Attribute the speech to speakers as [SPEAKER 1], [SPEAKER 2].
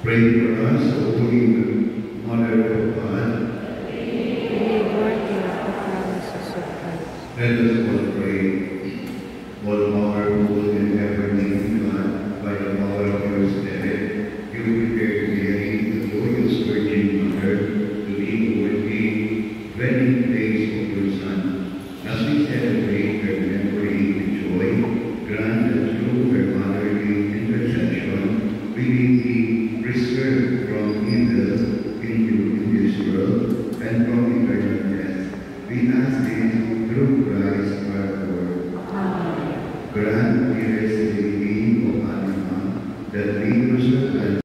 [SPEAKER 1] Pray for us, O Holy Mother of God. Let us all pray. All powerful and ever-living God, by the power of your Spirit, you prepared Mary, the glorious Virgin Mother, to be the worthy dwelling place of your Son. As we celebrate her memory with joy, grant that through her motherly intercession, we may be preserved from evil in this world and from eternal death. We ask this through Christ our Lord. Amen. Grant, dearest Lady of Fatima, that we who survive